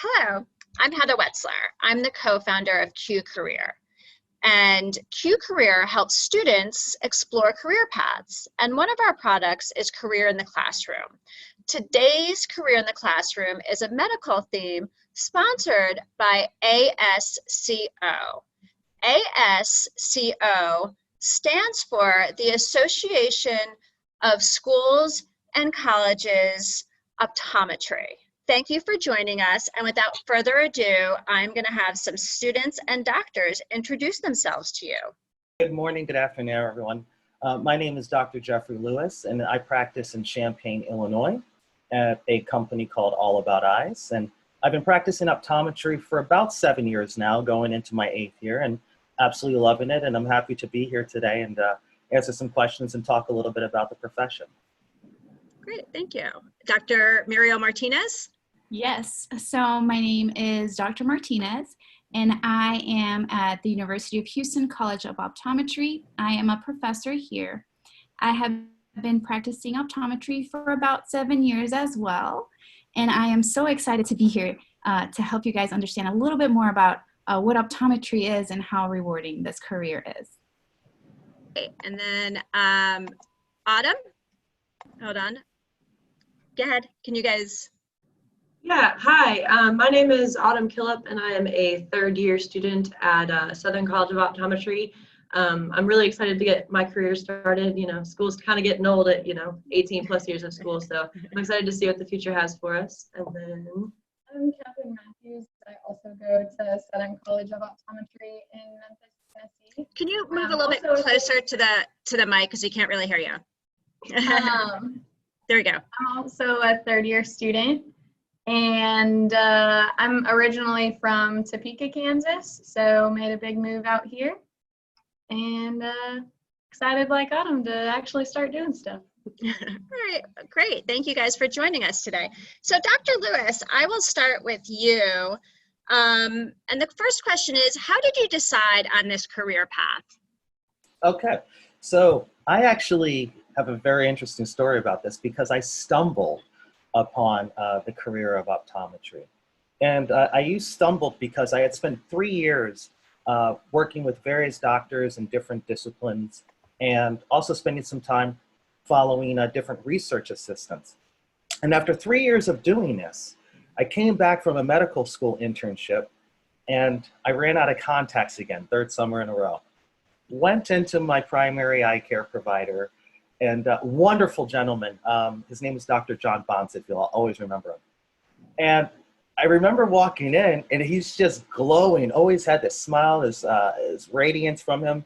Hello, I'm Heather Wetzler. I'm the co-founder of Q Career. And Q Career helps students explore career paths. And one of our products is Career in the Classroom. Today's Career in the Classroom is a medical theme sponsored by ASCO. ASCO stands for the Association of Schools and Colleges Optometry. Thank you for joining us, and without further ado, I'm going to have some students and doctors introduce themselves to you. Good morning, good afternoon, everyone. My name is Dr. Jeffrey Lewis, and I practice in Champaign, Illinois at a company called All About Eyes. And I've been practicing optometry for about 7 years now, going into my 8th year, and absolutely loving it. And I'm happy to be here today and answer some questions and talk a little bit about the profession. Great, thank you. Dr. Muriel Martinez? Yes, so my name is Dr. Martinez, and I am at the University of Houston College of Optometry. I am a professor here. I have been practicing optometry for about 7 years as well, and I am so excited to be here to help you guys understand a little bit more about what optometry is and how rewarding this career is. Okay, and then Autumn, hold on. Go ahead, can you guys? Yeah, hi, my name is Autumn Killip, and I am a third-year student at Southern College of Optometry. I'm really excited to get my career started. You know, school's kind of getting old at, 18 plus years of school, so I'm excited to see what the future has for us. And then I'm Catherine Matthews. I also go to Southern College of Optometry in Memphis, Tennessee. Can you move a little bit closer to the mic because we can't really hear you? There we go. I'm also a third-year student. And I'm originally from Topeka, Kansas, so made a big move out here. And excited like Autumn to actually start doing stuff. All right, great. Thank you guys for joining us today. So Dr. Lewis, I will start with you. And the first question is, how did you decide on this career path? Okay, so I actually have a very interesting story about this because I stumbled upon the career of optometry. And I stumbled because I had spent 3 years working with various doctors in different disciplines and also spending some time following different research assistants. And after 3 years of doing this, I came back from a medical school internship and I ran out of contacts again, third summer in a row. Went into my primary eye care provider, and wonderful gentleman. His name is Dr. John Bonsifield. I'll always remember him. And I remember walking in, and he's just glowing, always had this smile, his radiance from him.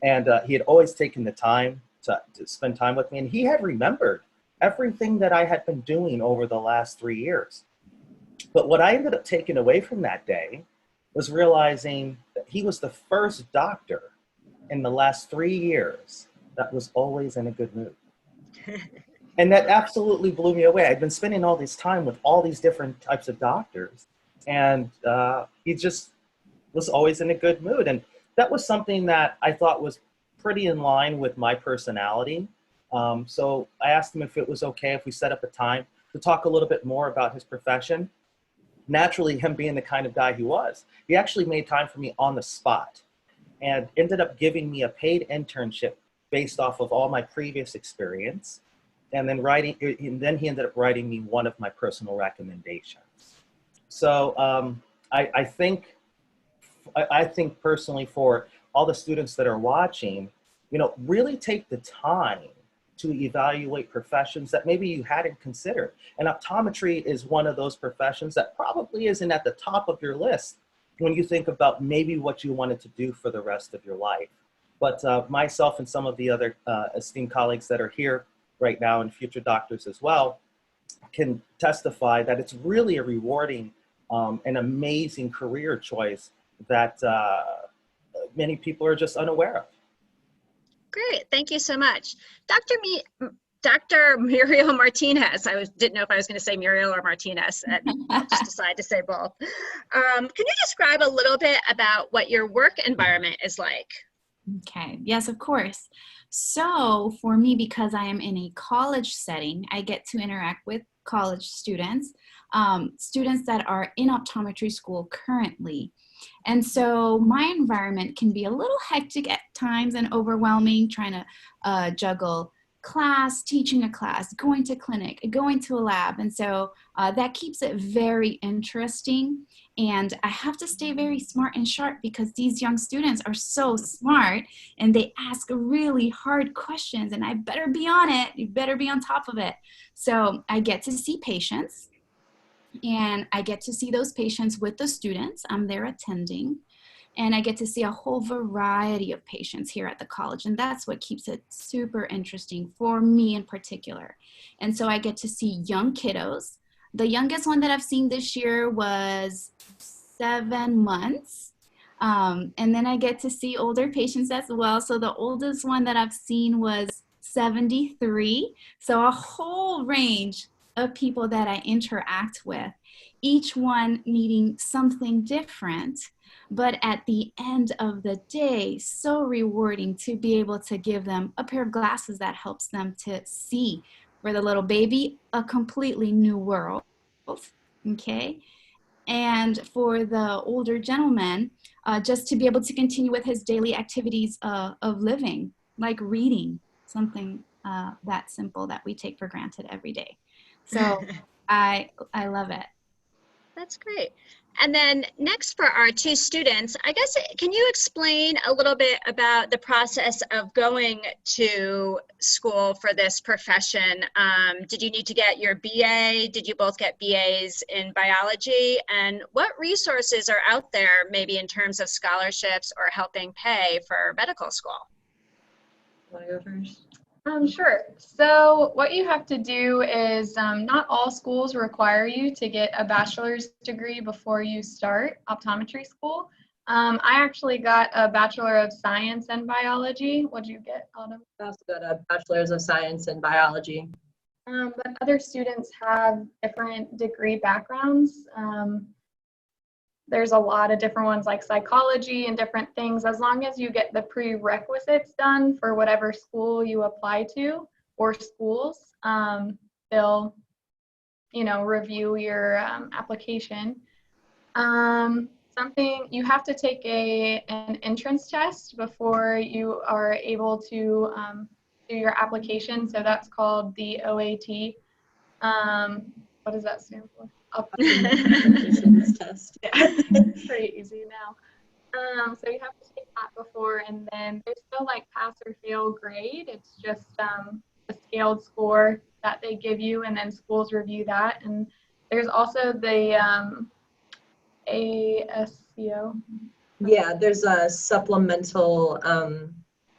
And he had always taken the time to spend time with me. And he had remembered everything that I had been doing over the last 3 years. But what I ended up taking away from that day was realizing that he was the first doctor in the last 3 years that was always in a good mood. And that absolutely blew me away. I'd been spending all this time with all these different types of doctors, and he just was always in a good mood. And that was something that I thought was pretty in line with my personality. So I asked him if it was okay if we set up a time to talk a little bit more about his profession. Naturally, him being the kind of guy he was, he actually made time for me on the spot and ended up giving me a paid internship based off of all my previous experience, and then he ended up writing me one of my personal recommendations. So I think personally, for all the students that are watching, really take the time to evaluate professions that maybe you hadn't considered. And optometry is one of those professions that probably isn't at the top of your list when you think about maybe what you wanted to do for the rest of your life. But myself and some of the other esteemed colleagues that are here right now and future doctors as well can testify that it's really a rewarding and amazing career choice that many people are just unaware of. Great, thank you so much. Dr. Muriel Martinez, didn't know if I was going to say Muriel or Martinez, and I'll just decide to say both. Can you describe a little bit about what your work environment is like? Okay, yes, of course. So for me, because I am in a college setting, I get to interact with college students. students that are in optometry school currently. And so my environment can be a little hectic at times and overwhelming, trying to juggle class, teaching a class, going to clinic, going to a lab. And so that keeps it very interesting. And I have to stay very smart and sharp because these young students are so smart and they ask really hard questions, and I better be on it. You better be on top of it. So I get to see patients, and I get to see those patients with the students. I'm there attending. And I get to see a whole variety of patients here at the college. And that's what keeps it super interesting for me in particular. And so I get to see young kiddos. The youngest one that I've seen this year was 7 months. And then I get to see older patients as well. So the oldest one that I've seen was 73. So a whole range of people that I interact with, each one needing something different. But at the end of the day, so rewarding to be able to give them a pair of glasses that helps them to see, for the little baby, a completely new world, okay? And for the older gentleman, just to be able to continue with his daily activities of living, like reading, something that simple that we take for granted every day. So I love it. That's great. And then next for our two students, I guess, can you explain a little bit about the process of going to school for this profession? Did you need to get your BA? Did you both get BAs in biology? And what resources are out there, maybe in terms of scholarships or helping pay for medical school? Want to go first? Sure. So what you have to do is not all schools require you to get a bachelor's degree before you start optometry school. I actually got a Bachelor of Science in Biology. What did you get, Autumn? I also got a Bachelor's of Science in Biology. But other students have different degree backgrounds. There's a lot of different ones like psychology and different things. As long as you get the prerequisites done for whatever school you apply to or schools, they'll, review your application. Something you have to take an entrance test before you are able to do your application. So that's called the OAT. What does that stand for? Applications test. Yeah, it's pretty easy now. So you have to take that before, and then there's no like pass or fail grade. It's just a scaled score that they give you, and then schools review that. And there's also the ASCO. Yeah, there's a supplemental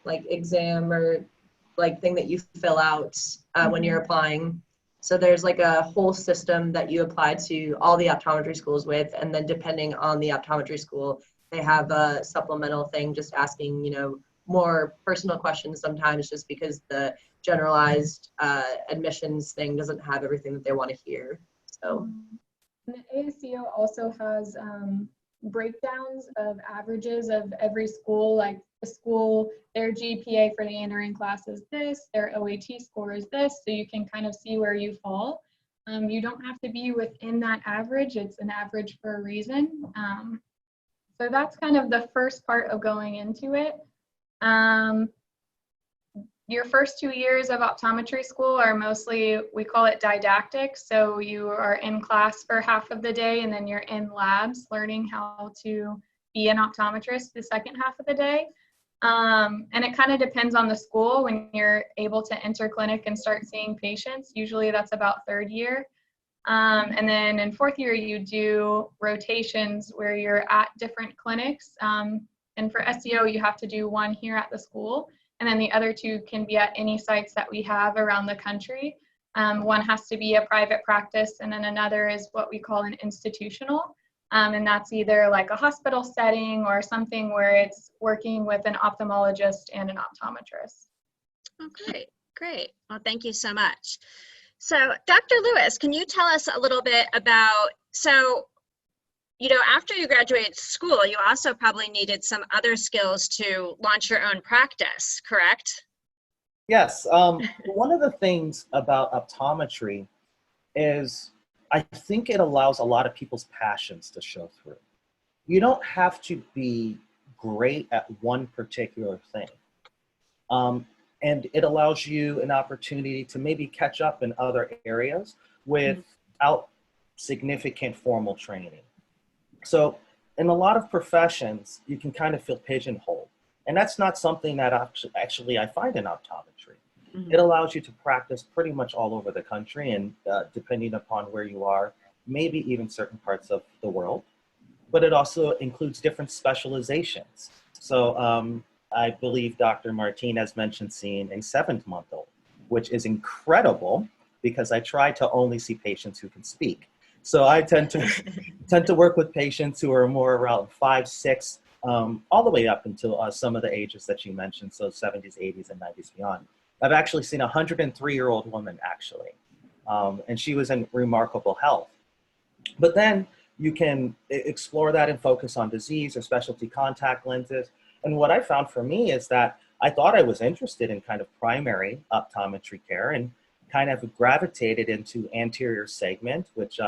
like exam or like thing that you fill out when you're applying. So there's like a whole system that you apply to all the optometry schools with, and then depending on the optometry school, they have a supplemental thing just asking, more personal questions sometimes, just because the generalized admissions thing doesn't have everything that they want to hear. So and the ASCO also has breakdowns of averages of every school, like the school, their GPA for the entering class is this, their OAT score is this, so you can kind of see where you fall. You don't have to be within that average, it's an average for a reason. So that's kind of the first part of going into it. Your first 2 years of optometry school are mostly, we call it didactic. So you are in class for half of the day, and then you're in labs learning how to be an optometrist the second half of the day. And it kind of depends on the school when you're able to enter clinic and start seeing patients. Usually that's about third year. And then in fourth year, you do rotations where you're at different clinics. And for SEO, you have to do one here at the school. And then the other two can be at any sites that we have around the country. One has to be a private practice, and then another is what we call an institutional. And that's either like a hospital setting or something where it's working with an ophthalmologist and an optometrist. Oh, great, great. Well, thank you so much. So, Dr. Lewis, can you tell us a little bit about, after you graduated school, you also probably needed some other skills to launch your own practice, correct? Yes. One of the things about optometry is I think it allows a lot of people's passions to show through. You don't have to be great at one particular thing. And it allows you an opportunity to maybe catch up in other areas without significant formal training. So in a lot of professions, you can kind of feel pigeonholed. And that's not something that actually I find in optometry. It allows you to practice pretty much all over the country, and depending upon where you are, maybe even certain parts of the world. But it also includes different specializations. So I believe Dr. Martinez mentioned seeing a 7-month-old, which is incredible because I try to only see patients who can speak. So I tend to work with patients who are more around 5, 6, all the way up until some of the ages that you mentioned, so 70s, 80s, and 90s beyond. I've actually seen a 103-year-old woman, actually, and she was in remarkable health. But then you can explore that and focus on disease or specialty contact lenses. And what I found for me is that I thought I was interested in kind of primary optometry care and kind of gravitated into anterior segment, which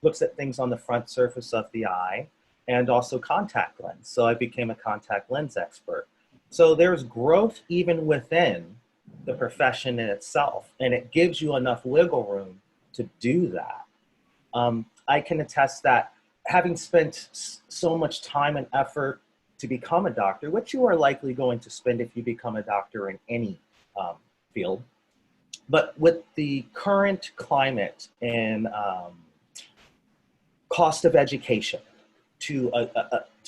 looks at things on the front surface of the eye, and also contact lens. So I became a contact lens expert. So there's growth even within the profession in itself, and it gives you enough wiggle room to do that. I can attest that having spent so much time and effort to become a doctor, which you are likely going to spend if you become a doctor in any field, but with the current climate and cost of education to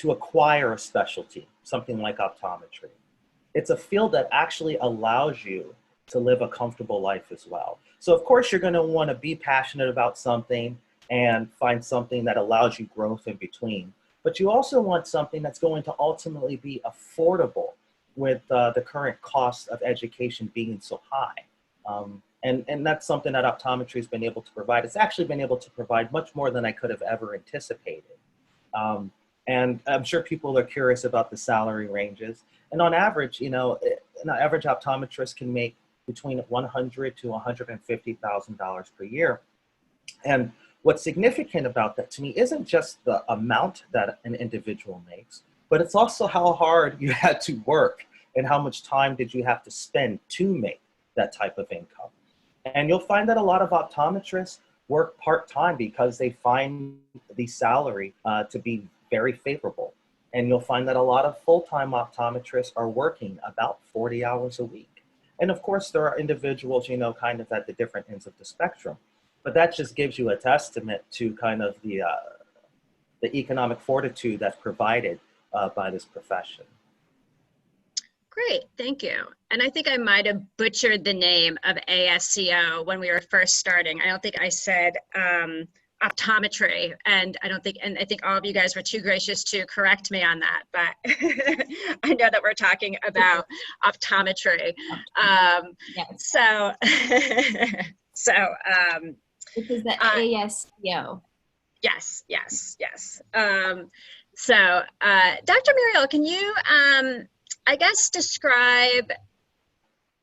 acquire a specialty, something like optometry, it's a field that actually allows you to live a comfortable life as well. So of course you're going to want to be passionate about something and find something that allows you growth in between. But you also want something that's going to ultimately be affordable with the current cost of education being so high. And that's something that optometry has been able to provide. It's actually been able to provide much more than I could have ever anticipated. And I'm sure people are curious about the salary ranges. And on average, you know, an average optometrist can make between $100,000 to $150,000 per year. And what's significant about that to me isn't just the amount that an individual makes, but it's also how hard you had to work and how much time did you have to spend to make that type of income. And you'll find that a lot of optometrists work part-time because they find the salary to be very favorable. And you'll find that a lot of full-time optometrists are working about 40 hours a week. And of course, there are individuals, you know, kind of at the different ends of the spectrum. But that just gives you a testament to kind of the economic fortitude that's provided by this profession. Great, thank you. And I think I might have butchered the name of ASCO when we were first starting. I don't think I said optometry, and I think all of you guys were too gracious to correct me on that, but I know that we're talking about optometry. Yes. So, This is the ASCO. Yes. Dr. Muriel, can you, I guess, describe,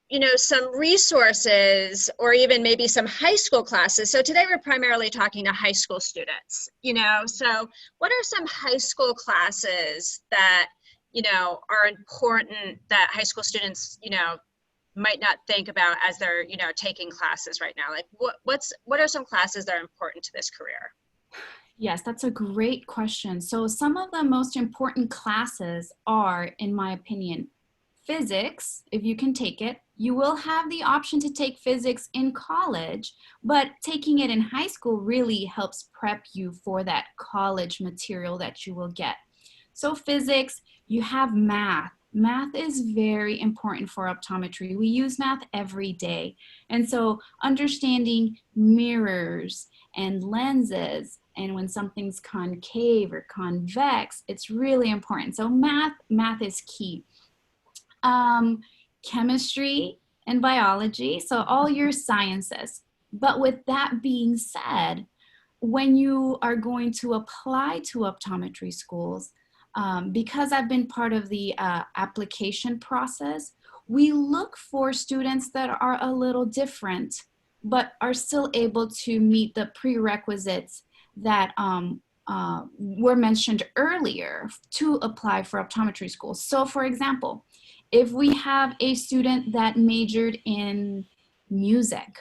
you know, some resources or even maybe some high school classes? So today we're primarily talking to high school students, you know, so what are some high school classes that, you know, are important that high school students, you know, might not think about as they're, you know, taking classes right now? Like what are some classes that are important to this career? Yes, that's a great question. So some of the most important classes are, in my opinion, physics, if you can take it. You will have the option to take physics in college, but taking it in high school really helps prep you for that college material that you will get. So physics, you have math. Math is very important for optometry. We use math every day. And so understanding mirrors and lenses, and when something's concave or convex, it's really important. So math is key. Chemistry and biology, so all your sciences. But with that being said, when you are going to apply to optometry schools, because I've been part of the application process, we look for students that are a little different but are still able to meet the prerequisites that were mentioned earlier to apply for optometry school. So for example, if we have a student that majored in music,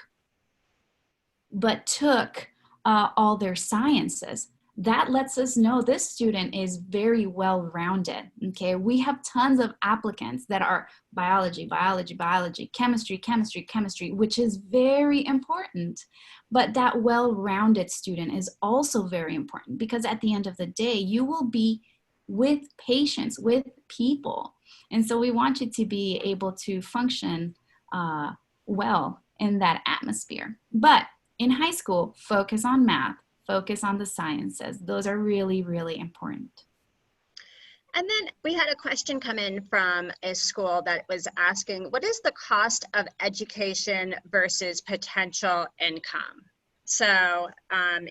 but took all their sciences, that lets us know this student is very well-rounded, okay? We have tons of applicants that are biology, biology, biology, chemistry, chemistry, chemistry, which is very important. But that well-rounded student is also very important, because at the end of the day, you will be with patients, with people. And so we want you to be able to function well in that atmosphere. But in high school, focus on math, focus on the sciences. Those are really, really important. And then we had a question come in from a school that was asking, what is the cost of education versus potential income? So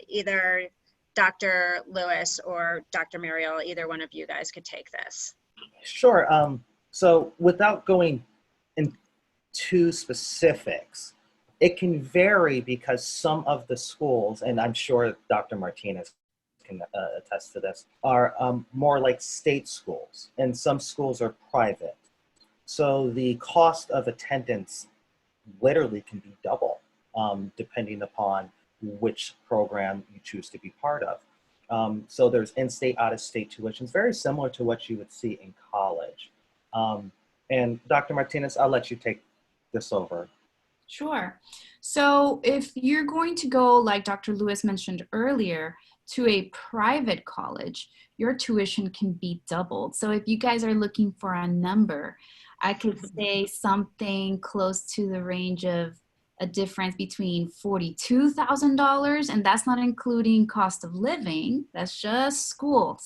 either Dr. Lewis or Dr. Muriel, either one of you guys could take this. Sure. So without going into specifics, it can vary because some of the schools, and I'm sure Dr. Martinez can attest to this, are more like state schools, and some schools are private. So the cost of attendance literally can be double, depending upon which program you choose to be part of. So there's in-state, out-of-state tuitions, very similar to what you would see in college. And Dr. Martinez, I'll let you take this over. Sure. So if you're going to go, like Dr. Lewis mentioned earlier, to a private college, your tuition can be doubled. So if you guys are looking for a number, I could say something close to the range of a difference between $42,000, and that's not including cost of living, that's just school,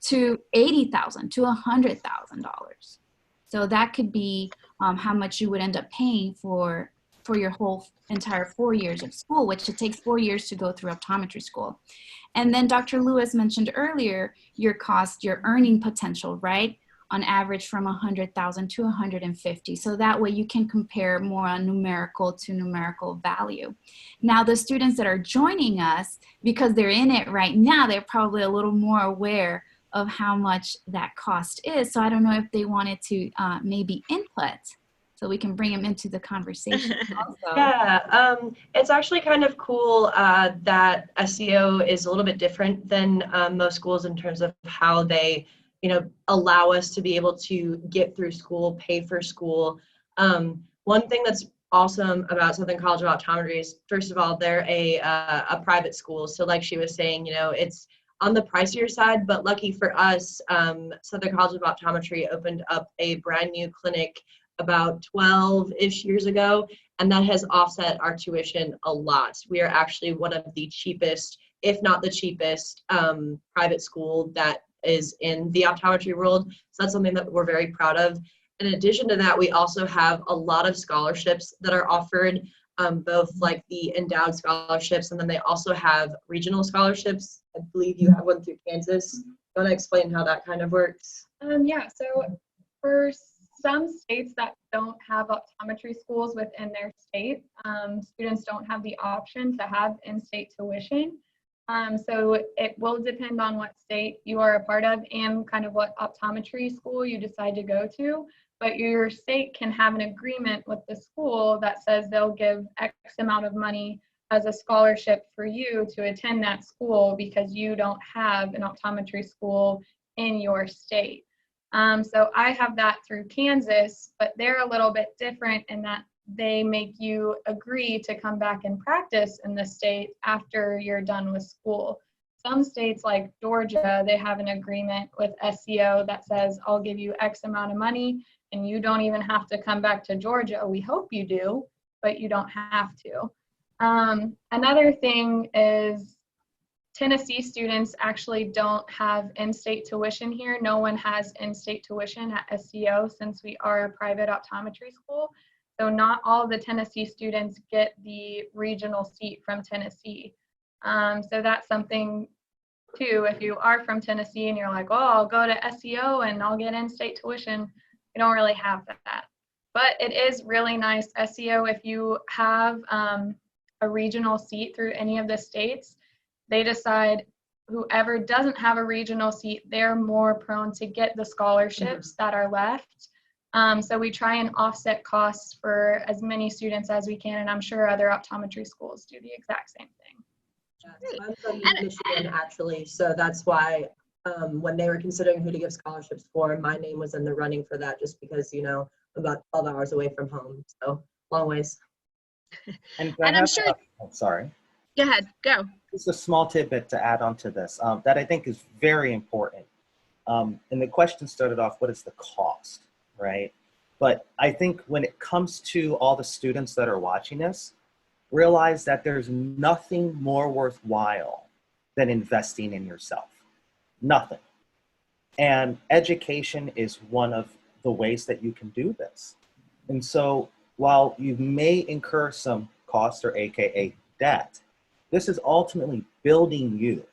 to $80,000 to $100,000. So that could be how much you would end up paying for your whole entire 4 years of school, which it takes 4 years to go through optometry school. And then Dr. Lewis mentioned earlier your cost, your earning potential, right? On average from 100,000 to 150. So that way you can compare more on numerical to numerical value. Now the students that are joining us, because they're in it right now, they're probably a little more aware of how much that cost is. So I don't know if they wanted to maybe input so we can bring them into the conversation also. Yeah, it's actually kind of cool that SEO is a little bit different than most schools in terms of how they, allow us to be able to get through school, pay for school. One thing that's awesome about Southern College of Optometry is, first of all, they're a private school. So like she was saying, it's on the pricier side, but lucky for us, Southern College of Optometry opened up a brand new clinic about 12-ish years ago, and that has offset our tuition a lot. We are actually one of the cheapest, if not the cheapest, private school that is in the optometry world. So that's something that we're very proud of. In addition to that, we also have a lot of scholarships that are offered, both like the endowed scholarships, and then they also have regional scholarships. I believe you have one through Kansas. You want to explain how that kind of works? Yeah, so for some states that don't have optometry schools within their state, students don't have the option to have in-state tuition. So it will depend on what state you are a part of and kind of what optometry school you decide to go to. But your state can have an agreement with the school that says they'll give X amount of money as a scholarship for you to attend that school because you don't have an optometry school in your state. So I have that through Kansas, but they're a little bit different in that they make you agree to come back and practice in the state after you're done with school. Some states like Georgia, they have an agreement with SEO that says, I'll give you X amount of money and you don't even have to come back to Georgia. We hope you do, but you don't have to. Another thing is Tennessee students actually don't have in-state tuition here. No one has in-state tuition at SEO since we are a private optometry school. So not all the Tennessee students get the regional seat from Tennessee. So that's something too, if you are from Tennessee and you're like, oh, I'll go to SEO and I'll get in-state tuition, we don't really have that. But it is really nice SEO if you have a regional seat through any of the states. They decide whoever doesn't have a regional seat, they're more prone to get the scholarships that are left. So we try and offset costs for as many students as we can, and I'm sure other optometry schools do the exact same thing. Yes, I'm from Michigan, actually, so that's why when they were considering who to give scholarships for, my name was in the running for that, just because, you know, I'm about 12 hours away from home, so long ways. And I'm sure. oh, sorry. Go ahead, go. Just a small tidbit to add on to this that I think is very important. And the question started off, what is the cost, right? But I think when it comes to all the students that are watching this, realize that there's nothing more worthwhile than investing in yourself. Nothing. And education is one of the ways that you can do this. And so while you may incur some cost or AKA debt, this is ultimately building you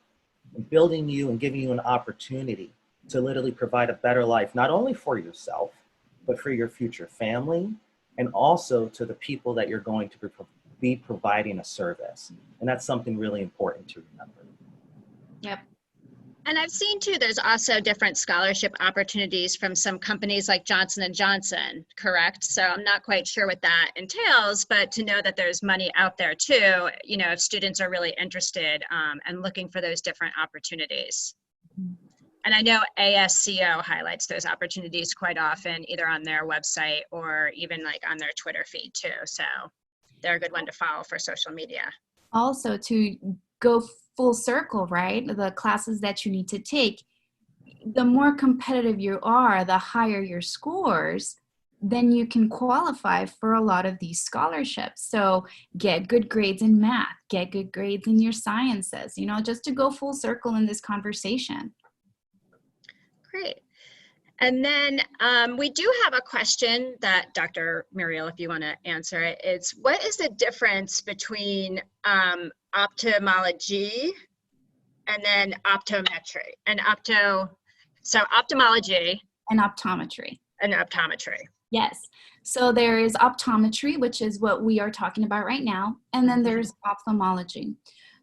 and giving you an opportunity to literally provide a better life, not only for yourself, but for your future family, and also to the people that you're going to be providing a service. And that's something really important to remember. Yep. And I've seen too, there's also different scholarship opportunities from some companies like Johnson & Johnson, correct? So I'm not quite sure what that entails, but to know that there's money out there too, you know, if students are really interested and looking for those different opportunities. And I know ASCO highlights those opportunities quite often, either on their website or even like on their Twitter feed too. So they're a good one to follow for social media. Also, to go full circle, right? The classes that you need to take, the more competitive you are, the higher your scores, then you can qualify for a lot of these scholarships. So get good grades in math, get good grades in your sciences, you know, just to go full circle in this conversation. Great. And then we do have a question that Dr. Muriel, if you want to answer it, is what is the difference between ophthalmology and then optometry and so ophthalmology And optometry. and optometry? Yes. So there is optometry, which is what we are talking about right now. And then there's ophthalmology.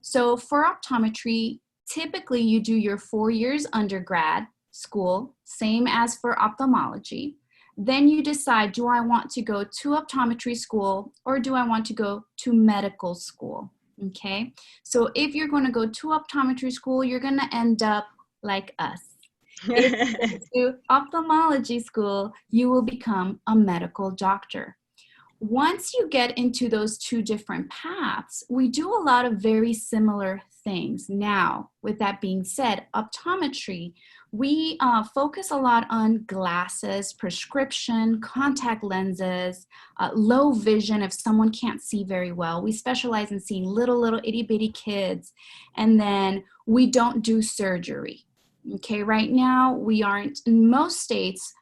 So for optometry, typically you do your 4 years undergrad school, same as for ophthalmology. Then you decide, do I want to go to optometry school or do I want to go to medical school? Okay. So if you're going to go to optometry school, you're going to end up like us. If you go to ophthalmology school, you will become a medical doctor. Once you get into those two different paths, we do a lot of very similar things. Now, with that being said, optometry, we focus a lot on glasses, prescription, contact lenses, low vision if someone can't see very well. We specialize in seeing little itty bitty kids, and then we don't do surgery. Okay, right now we aren't, in most states,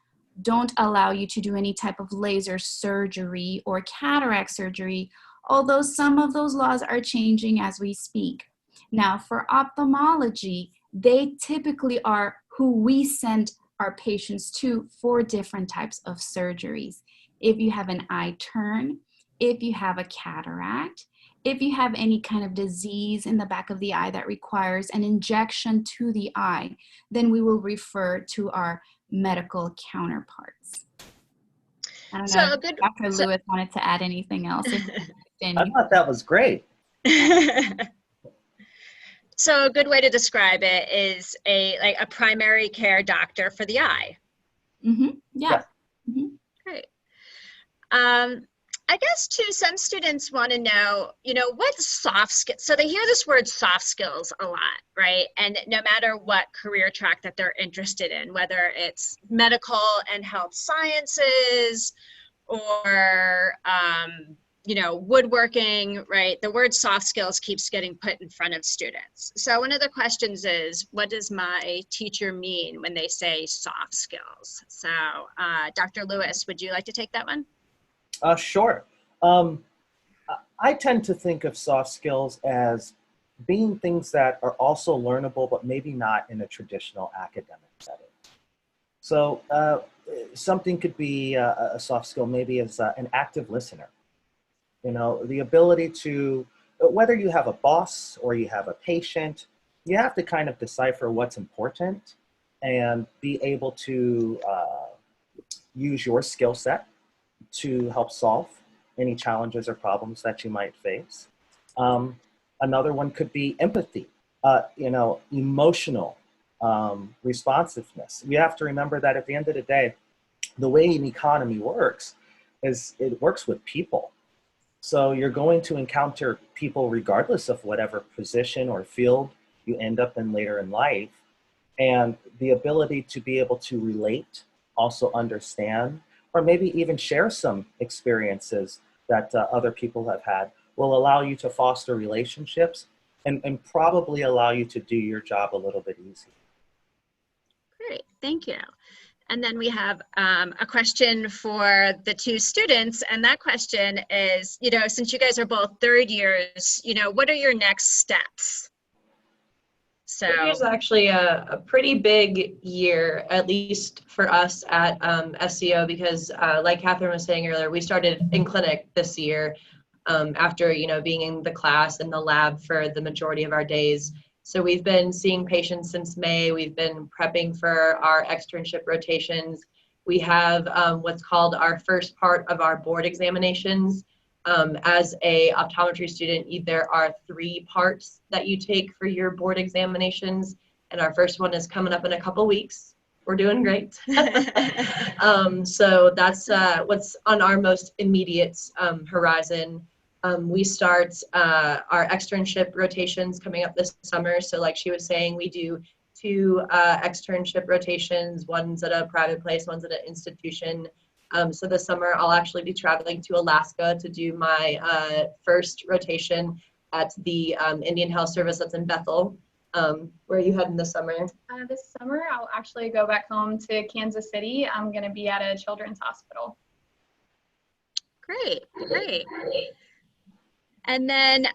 don't allow you to do any type of laser surgery or cataract surgery, although some of those laws are changing as we speak. Now, for ophthalmology, they typically are who we send our patients to for different types of surgeries. If you have an eye turn, if you have a cataract, if you have any kind of disease in the back of the eye that requires an injection to the eye, then we will refer to our medical counterparts. I don't know if Dr. Lewis wanted to add anything else. I thought that was great. So a good way to describe it is a primary care doctor for the eye. Mm-hmm. Yeah. Mm-hmm. Great. I guess too, some students want to know, you know, what soft skills, so they hear this word soft skills a lot, right? And no matter what career track that they're interested in, whether it's medical and health sciences or, you know, woodworking, right? The word soft skills keeps getting put in front of students. So one of the questions is, what does my teacher mean when they say soft skills? So Dr. Lewis, would you like to take that one? Sure. I tend to think of soft skills as being things that are also learnable, but maybe not in a traditional academic setting. So something could be a soft skill, maybe as an active listener. You know, the ability to, whether you have a boss or you have a patient, you have to kind of decipher what's important and be able to use your skill set to help solve any challenges or problems that you might face. Another one could be empathy, you know, emotional responsiveness. You have to remember that at the end of the day, the way an economy works is it works with people. So you're going to encounter people regardless of whatever position or field you end up in later in life. And the ability to be able to relate, also understand, or maybe even share some experiences that other people have had will allow you to foster relationships and probably allow you to do your job a little bit easier. Great, thank you. And then we have a question for the two students, and that question is, you know, since you guys are both third years, you know, what are your next steps? So It's actually a pretty big year, at least for us at SCO, because like Catherine was saying earlier, we started in clinic this year after, you know, being in the class and the lab for the majority of our days. So we've been seeing patients since May. We've been prepping for our externship rotations. We have what's called our first part of our board examinations. As a optometry student, there are 3 parts that you take for your board examinations, and our first one is coming up in a couple weeks. We're doing great. So that's what's on our most immediate horizon. We start our externship rotations coming up this summer. So like she was saying, we do 2 externship rotations. One's at a private place, one's at an institution. So this summer, I'll actually be traveling to Alaska to do my first rotation at the Indian Health Service that's in Bethel. Where are you heading this summer? This summer, I'll actually go back home to Kansas City. I'm going to be at a children's hospital. great, great. And then,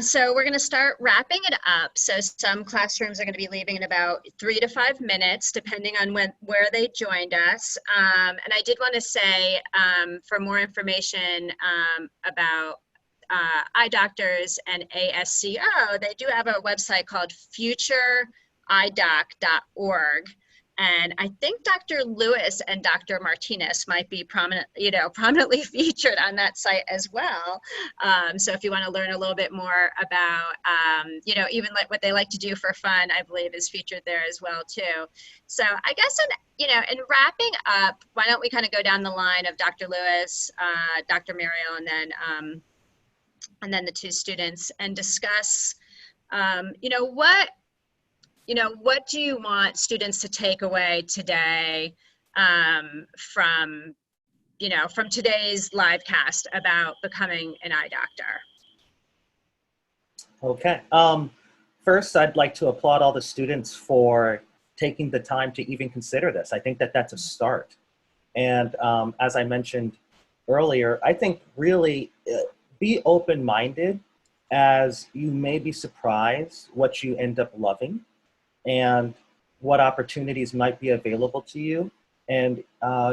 so we're going to start wrapping it up. So some classrooms are going to be leaving in about 3 to 5 minutes, depending on where they joined us. And I did want to say, for more information about eye doctors and ASCO, they do have a website called futureeyedoc.org. And I think Dr. Lewis and Dr. Martinez might be prominently featured on that site as well. So if you want to learn a little bit more about, even like what they like to do for fun, I believe is featured there as well too. So I guess in wrapping up, why don't we kind of go down the line of Dr. Lewis, Dr. Muriel, and then the two students and discuss, what do you want students to take away today from today's live cast about becoming an eye doctor? Okay. First, I'd like to applaud all the students for taking the time to even consider this. I think that that's a start. And as I mentioned earlier, I think really be open-minded, as you may be surprised what you end up loving and what opportunities might be available to you. And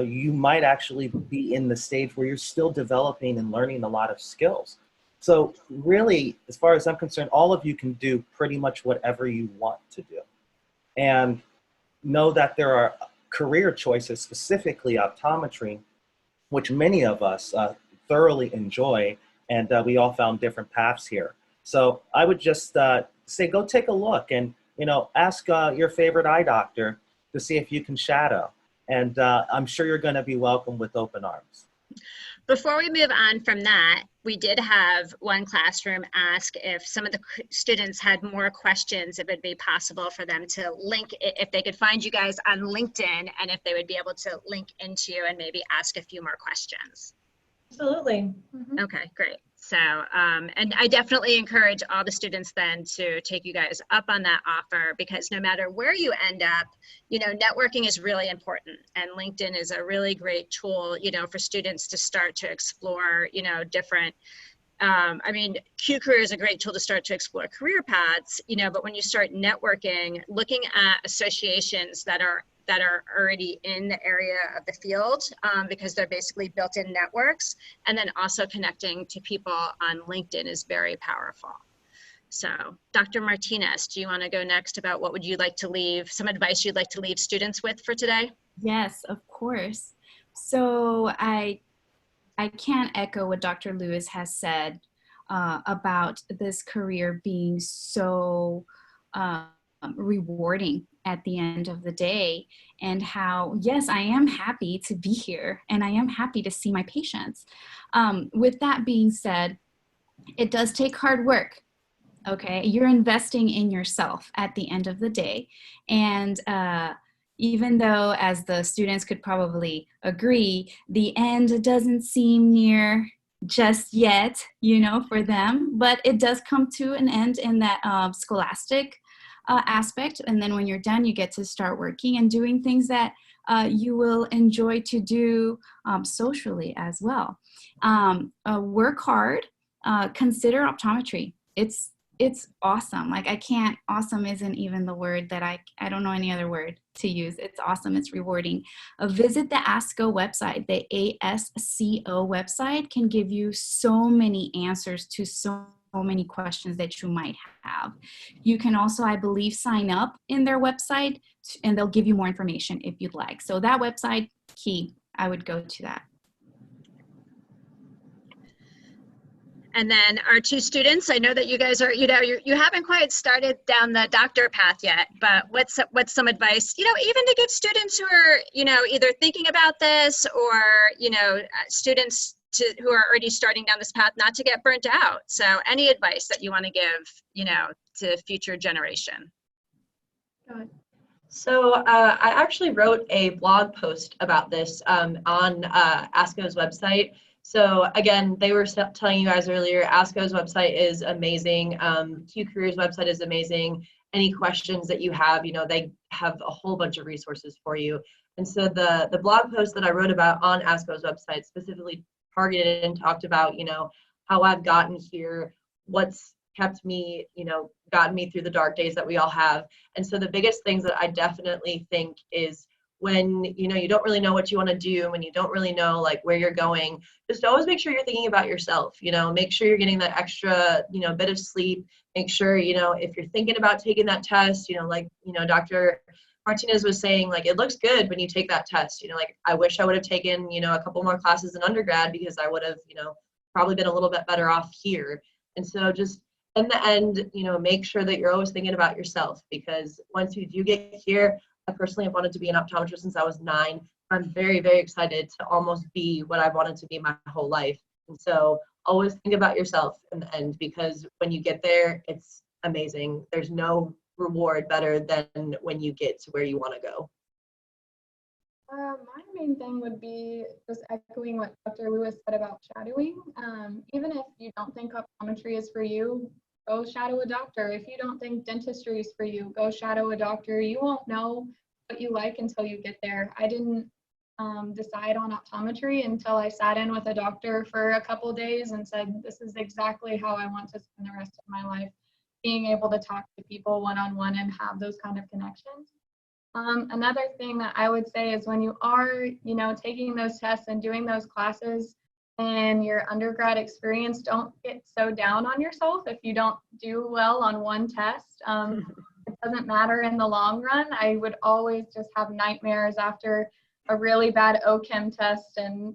you might actually be in the stage where you're still developing and learning a lot of skills. So really, as far as I'm concerned, all of you can do pretty much whatever you want to do. And know that there are career choices, specifically optometry, which many of us thoroughly enjoy, and we all found different paths here. So I would just say, go take a look and ask your favorite eye doctor to see if you can shadow. And I'm sure you're going to be welcomed with open arms. Before we move on from that, we did have one classroom ask if some of the students had more questions, if it'd be possible for them to link, if they could find you guys on LinkedIn, and if they would be able to link into you and maybe ask a few more questions. Absolutely. Mm-hmm. Okay, great. So, and I definitely encourage all the students then to take you guys up on that offer, because no matter where you end up, networking is really important. And LinkedIn is a really great tool, for students to start to explore, different, Q Career is a great tool to start to explore career paths, but when you start networking, looking at associations that are that are already in the area of the field because they're basically built-in networks. And then also connecting to people on LinkedIn is very powerful. So Dr. Martinez, do you want to go next about what would you like to leave, some advice you'd like to leave students with for today? Yes, of course. So I can't echo what Dr. Lewis has said about this career being so rewarding at the end of the day, and how, yes, I am happy to be here and I am happy to see my patients. With that being said, it does take hard work. Okay, you're investing in yourself at the end of the day. And even though, as the students could probably agree, the end doesn't seem near just yet, you know, for them, but it does come to an end in that scholastic aspect. And then when you're done, you get to start working and doing things that you will enjoy to do socially as well. Work hard, consider optometry. It's awesome. Like awesome isn't even the word that I don't know any other word to use. It's awesome. It's rewarding. Visit the ASCO website. The ASCO website can give you so many answers to so many questions that you might have. You can also, I believe, sign up in their website and they'll give you more information if you'd like. So that website, key, I would go to that. And then our two students, I know that you guys are, you know, you haven't quite started down the doctor path yet, but what's some advice, you know, even to give students who are, you know, either thinking about this or, you know, students who are already starting down this path, not to get burnt out. So any advice that you want to give, you know, to future generation? Go ahead. So I actually wrote a blog post about this on ASCO's website. So again, they were telling you guys earlier, ASCO's website is amazing. Q Careers website is amazing. Any questions that you have, you know, they have a whole bunch of resources for you. And so the blog post that I wrote about on ASCO's website specifically targeted and talked about, you know, how I've gotten here, what's kept me, you know, gotten me through the dark days that we all have. And so the biggest things that I definitely think is when, you know, you don't really know what you want to do, when you don't really know like where you're going, just always make sure you're thinking about yourself, you know, make sure you're getting that extra, you know, bit of sleep, make sure, you know, if you're thinking about taking that test, you know, like, you know, Dr. Martinez was saying, like, it looks good when you take that test, you know, like, I wish I would have taken, you know, a couple more classes in undergrad because I would have, you know, probably been a little bit better off here. And so just in the end, you know, make sure that you're always thinking about yourself, because once you do get here, I personally have wanted to be an optometrist since I was 9. I'm very, very excited to almost be what I've wanted to be my whole life. And so always think about yourself in the end, because when you get there, it's amazing. There's no reward better than when you get to where you want to go. My main thing would be just echoing what Dr. Lewis said about shadowing. Even if you don't think optometry is for you, go shadow a doctor. If you don't think dentistry is for you, go shadow a doctor. You won't know what you like until you get there. I didn't decide on optometry until I sat in with a doctor for a couple of days and said, this is exactly how I want to spend the rest of my life, being able to talk to people one-on-one and have those kind of connections. Another thing that I would say is when you are, you know, taking those tests and doing those classes and your undergrad experience, don't get so down on yourself if you don't do well on one test. It doesn't matter in the long run. I would always just have nightmares after a really bad OChem test and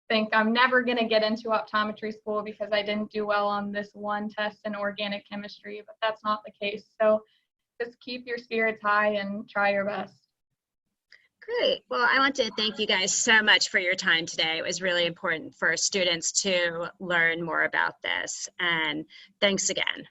think I'm never going to get into optometry school because I didn't do well on this one test in organic chemistry, but that's not the case. So just keep your spirits high and try your best. Great. Well, I want to thank you guys so much for your time today. It was really important for students to learn more about this. And thanks again.